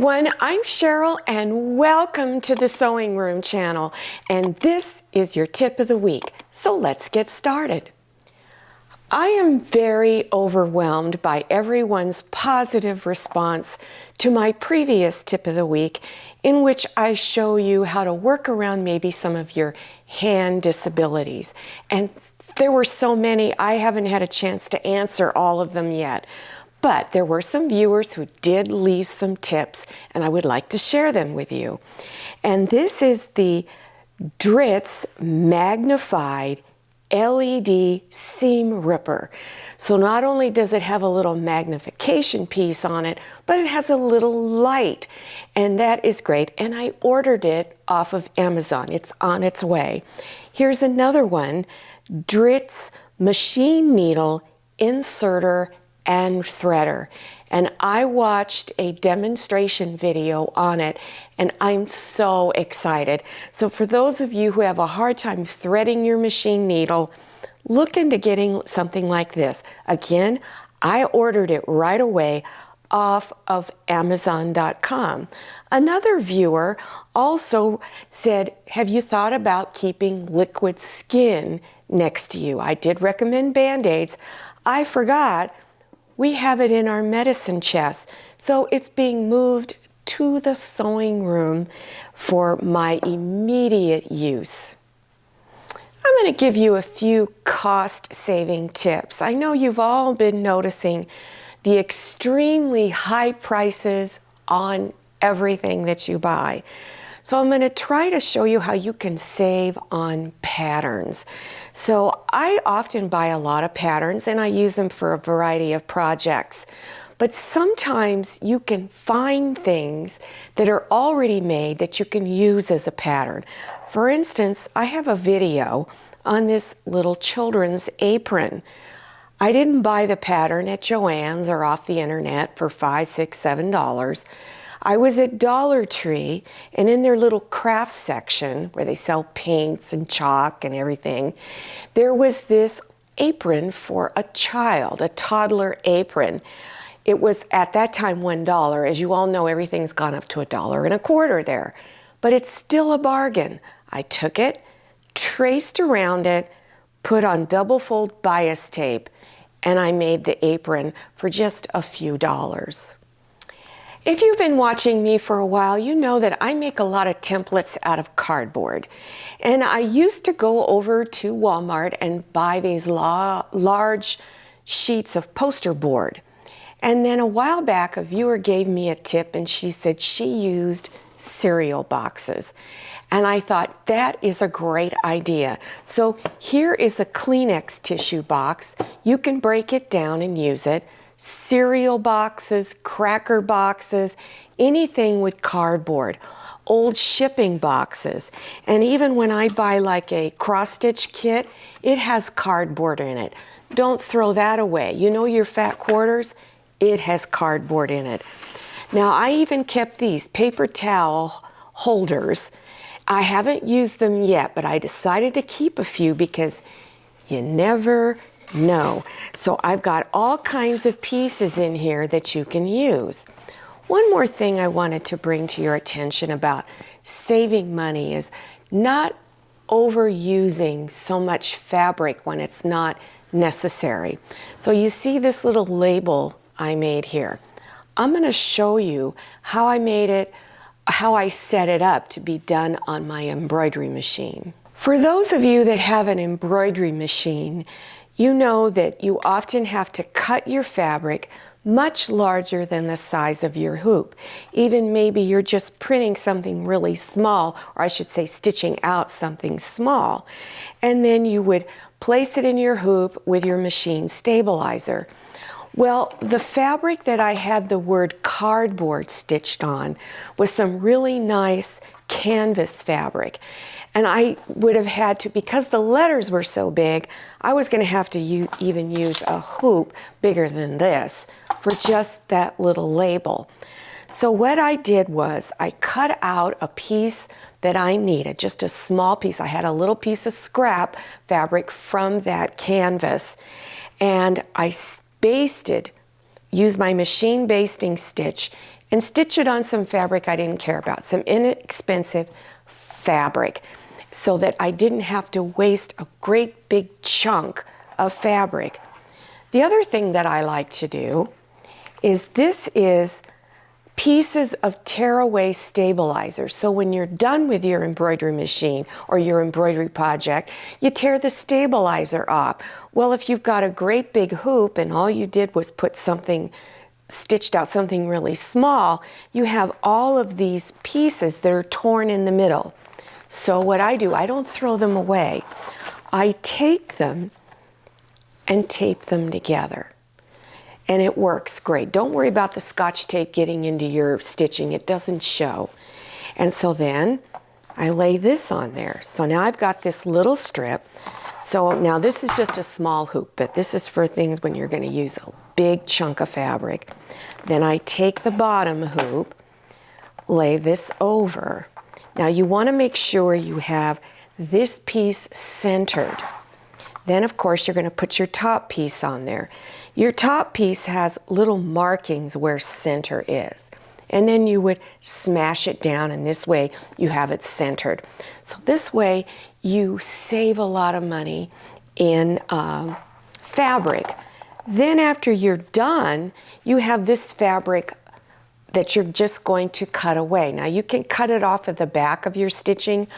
everyone, I'm Cheryl and welcome to the Sewing Room channel, and this is your tip of the week. So let's get started. I am very overwhelmed by everyone's positive response to my previous tip of the week, in which I show you how to work around maybe some of your hand disabilities. And there were so many, I haven't had a chance to answer all of them yet. But there were some viewers who did leave some tips, and I would like to share them with you. And this is the Dritz Magnified LED Seam Ripper. So not only does it have a little magnification piece on it, but it has a little light, and that is great. And I ordered it off of Amazon. It's on its way. Here's another one, Dritz Machine Needle Inserter and Threader, and I watched a demonstration video on it, and I'm so excited. So for those of you who have a hard time threading your machine needle, look into getting something like this. Again, I ordered it right away off of Amazon.com. Another viewer also said, have you thought about keeping liquid skin next to you? I did recommend Band-Aids. I forgot we have it in our medicine chest, so it's being moved to the sewing room for my immediate use. I'm going to give you a few cost-saving tips. I know you've all been noticing the extremely high prices on everything that you buy. So I'm going to try to show you how you can save on patterns. So I often buy a lot of patterns and I use them for a variety of projects. But sometimes you can find things that are already made that you can use as a pattern. For instance, I have a video on this little children's apron. I didn't buy the pattern at Joann's or off the internet for $5, $6, $7. I was at Dollar Tree, and in their little craft section where they sell paints and chalk and everything, there was this apron for a child, a toddler apron. It was at that time $1. As you all know, everything's gone up to $1.25 there, but it's still a bargain. I took it, traced around it, put on double fold bias tape, and I made the apron for just a few dollars. If you've been watching me for a while, you know that I make a lot of templates out of cardboard. And I used to go over to Walmart and buy these large sheets of poster board. And then a while back, a viewer gave me a tip and she said she used cereal boxes. And I thought that is a great idea. So here is a Kleenex tissue box. You can break it down and use it. Cereal boxes, cracker boxes, anything with cardboard, old shipping boxes. And even when I buy like a cross-stitch kit, it has cardboard in it. Don't throw that away. You know your fat quarters? It has cardboard in it. Now I even kept these paper towel holders. I haven't used them yet, but I decided to keep a few because you never know. So I've got all kinds of pieces in here that you can use. One more thing I wanted to bring to your attention about saving money is not overusing so much fabric when it's not necessary. So you see this little label I made here. I'm going to show you how I made it, how I set it up to be done on my embroidery machine. For those of you that have an embroidery machine, you know that you often have to cut your fabric much larger than the size of your hoop. Even maybe you're just printing something really small, or I should say stitching out something small. And then you would place it in your hoop with your machine stabilizer. Well, the fabric that I had the word cardboard stitched on was some really nice canvas fabric. And I would have had to, because the letters were so big, I was going to have to even use a hoop bigger than this for just that little label. So what I did was I cut out a piece that I needed, just a small piece. I had a little piece of scrap fabric from that canvas, and I basted, used my machine basting stitch and stitch it on some fabric I didn't care about, some inexpensive fabric, so that I didn't have to waste a great big chunk of fabric. The other thing that I like to do is this is pieces of tearaway stabilizers. So when you're done with your embroidery machine or your embroidery project, you tear the stabilizer off. Well, if you've got a great big hoop and all you did was put something, stitched out something really small, you have all of these pieces that are torn in the middle. So what I do, I don't throw them away. I take them and tape them together. And it works great. Don't worry about the Scotch tape getting into your stitching. It doesn't show. And so then I lay this on there. So now I've got this little strip. So now this is just a small hoop, but this is for things when you're going to use a big chunk of fabric. Then I take the bottom hoop, lay this over. Now you want to make sure you have this piece centered. Then of course you're going to put your top piece on there. Your top piece has little markings where center is. And then you would smash it down, and this way you have it centered. So this way you save a lot of money in fabric. Then after you're done, you have this fabric that you're just going to cut away. Now you can cut it off at the back of your stitching.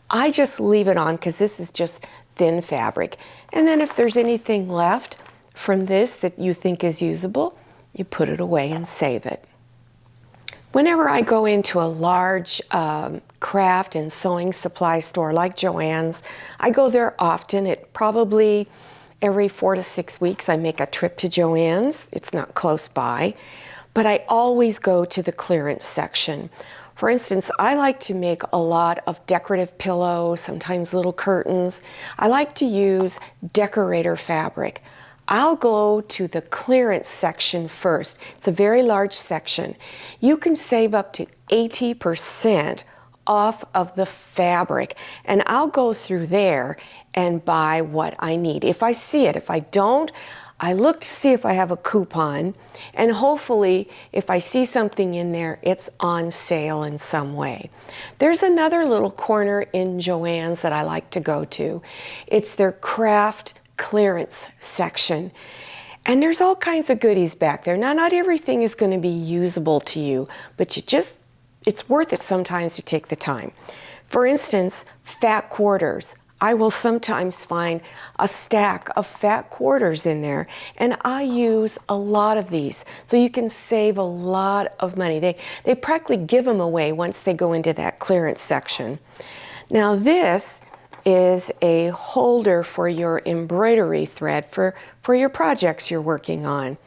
I just leave it on because this is just thin fabric. And then if there's anything left from this that you think is usable, you put it away and save it. Whenever I go into a large craft and sewing supply store like Joann's, I go there often. It probably every 4 to 6 weeks I make a trip to Joann's. It's not close by, but I always go to the clearance section. For instance, I like to make a lot of decorative pillows, sometimes little curtains. I like to use decorator fabric. I'll go to the clearance section first. It's a very large section. You can save up to 80% off of the fabric, and I'll go through there and buy what I need. If I see it, if I don't, I look to see if I have a coupon, and hopefully if I see something in there, it's on sale in some way. There's another little corner in Joann's that I like to go to. It's their craft clearance section. And there's all kinds of goodies back there. Now, not everything is going to be usable to you, but it's worth it sometimes to take the time. For instance, fat quarters. I will sometimes find a stack of fat quarters in there, and I use a lot of these, so you can save a lot of money. They practically give them away once they go into that clearance section. Now this is a holder for your embroidery thread for your projects you're working on.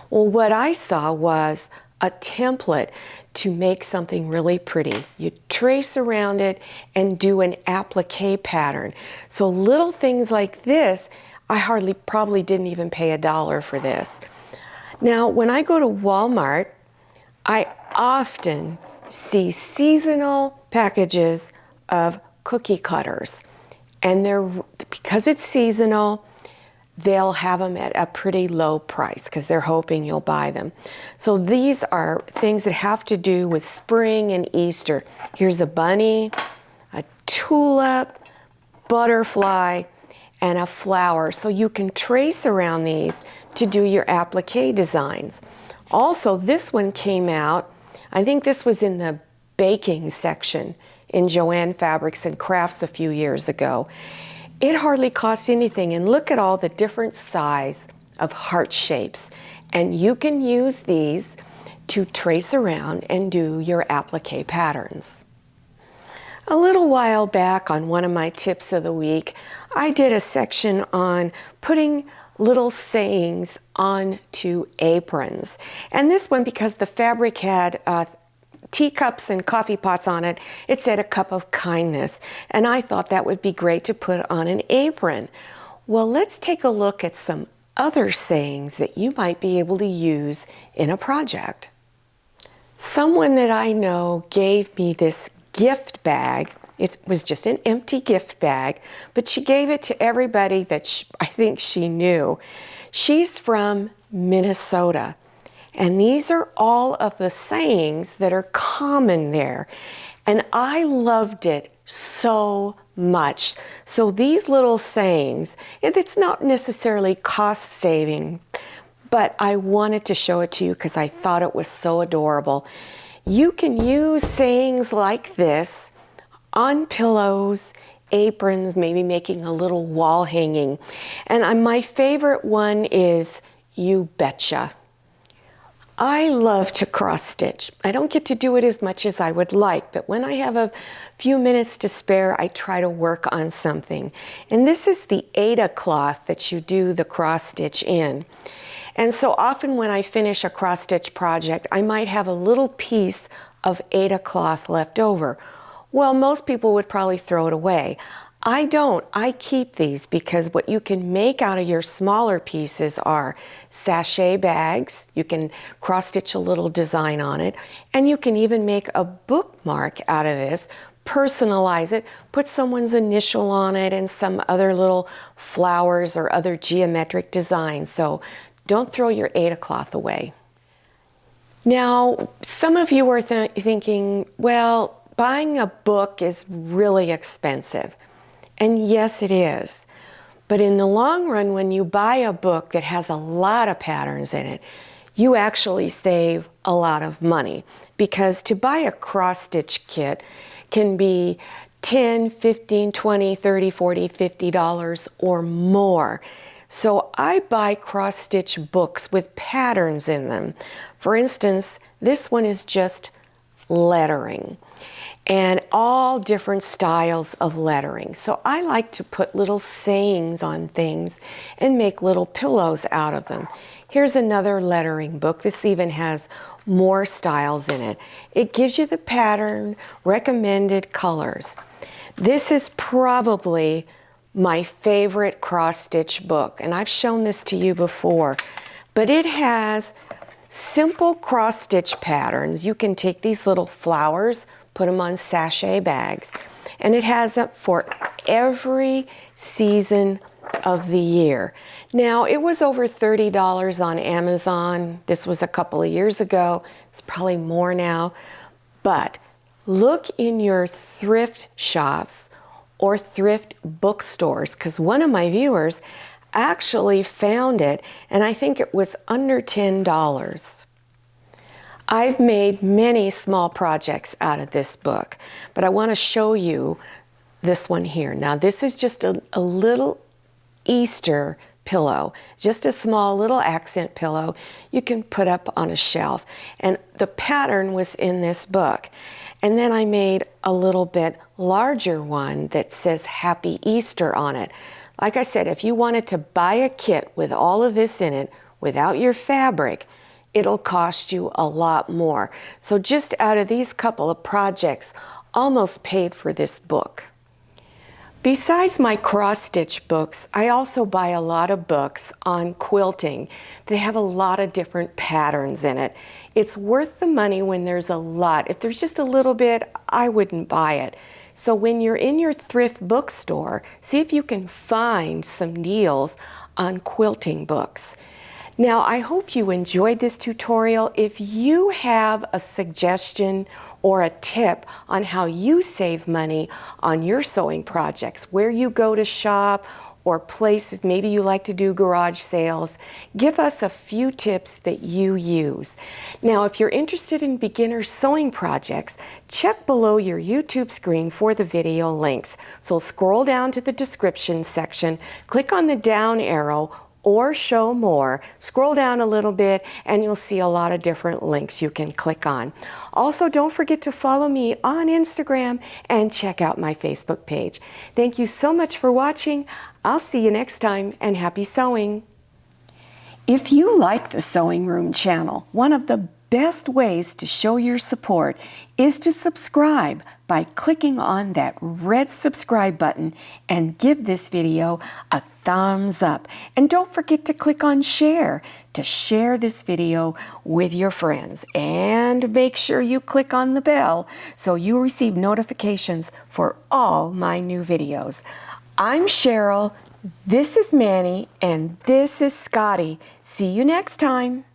Well, what I saw was a template to make something really pretty. You trace around it and do an applique pattern. So little things like this, I probably didn't even pay $1 for this. Now, when I go to Walmart, I often see seasonal packages of cookie cutters. And because it's seasonal, they'll have them at a pretty low price because they're hoping you'll buy them. So these are things that have to do with spring and Easter. Here's a bunny, a tulip, butterfly, and a flower. So you can trace around these to do your applique designs. Also, this one came out, I think this was in the baking section in Joann Fabrics and Crafts a few years ago. It hardly costs anything, and look at all the different size of heart shapes. And you can use these to trace around and do your applique patterns. A little while back on one of my tips of the week, I did a section on putting little sayings onto aprons. And this one, because the fabric had teacups and coffee pots on it, it said a cup of kindness. And I thought that would be great to put on an apron. Well, let's take a look at some other sayings that you might be able to use in a project. Someone that I know gave me this gift bag. It was just an empty gift bag, but she gave it to everybody that I think she knew. She's from Minnesota. And these are all of the sayings that are common there. And I loved it so much. So these little sayings, it's not necessarily cost saving, but I wanted to show it to you because I thought it was so adorable. You can use sayings like this on pillows, aprons, maybe making a little wall hanging. And my favorite one is, "You betcha." I love to cross stitch. I don't get to do it as much as I would like, but when I have a few minutes to spare, I try to work on something. And this is the Aida cloth that you do the cross stitch in. And so often when I finish a cross stitch project, I might have a little piece of Aida cloth left over. Well, most people would probably throw it away. I don't. I keep these because what you can make out of your smaller pieces are sachet bags. You can cross stitch a little design on it, and you can even make a bookmark out of this, personalize it, put someone's initial on it and some other little flowers or other geometric designs. So don't throw your Aida cloth away. Now, some of you are thinking, well, buying a book is really expensive. And yes, it is. But in the long run, when you buy a book that has a lot of patterns in it, you actually save a lot of money. Because to buy a cross-stitch kit can be $10, $15, $20, $30, $40, $50 or more. So I buy cross-stitch books with patterns in them. For instance, this one is just lettering, and all different styles of lettering. So I like to put little sayings on things and make little pillows out of them. Here's another lettering book. This even has more styles in it. It gives you the pattern, recommended colors. This is probably my favorite cross-stitch book, and I've shown this to you before, but it has simple cross-stitch patterns. You can take these little flowers, put them on sachet bags, and it has it for every season of the year. Now, it was over $30 on Amazon. This was a couple of years ago. It's probably more now. But look in your thrift shops or thrift bookstores, because one of my viewers actually found it, and I think it was under $10. I've made many small projects out of this book, but I want to show you this one here. Now, this is just a little Easter pillow, just a small little accent pillow you can put up on a shelf. And the pattern was in this book. And then I made a little bit larger one that says Happy Easter on it. Like I said, if you wanted to buy a kit with all of this in it without your fabric, it'll cost you a lot more. So just out of these couple of projects, almost paid for this book. Besides my cross-stitch books, I also buy a lot of books on quilting. They have a lot of different patterns in it. It's worth the money when there's a lot. If there's just a little bit, I wouldn't buy it. So when you're in your thrift bookstore, see if you can find some deals on quilting books. Now, I hope you enjoyed this tutorial. If you have a suggestion or a tip on how you save money on your sewing projects, where you go to shop, or places maybe you like to do garage sales, give us a few tips that you use. Now, if you're interested in beginner sewing projects, check below your YouTube screen for the video links. So scroll down to the description section, click on the down arrow or show more, scroll down a little bit, and you'll see a lot of different links you can click on. Also, don't forget to follow me on Instagram and check out my Facebook page. Thank you so much for watching. I'll see you next time, and happy sewing. If you like the Sewing Room channel, one of the best ways to show your support is to subscribe by clicking on that red subscribe button and give this video a thumbs up. And don't forget to click on share to share this video with your friends. And make sure you click on the bell so you receive notifications for all my new videos. I'm Cheryl, this is Manny, and this is Scotty. See you next time.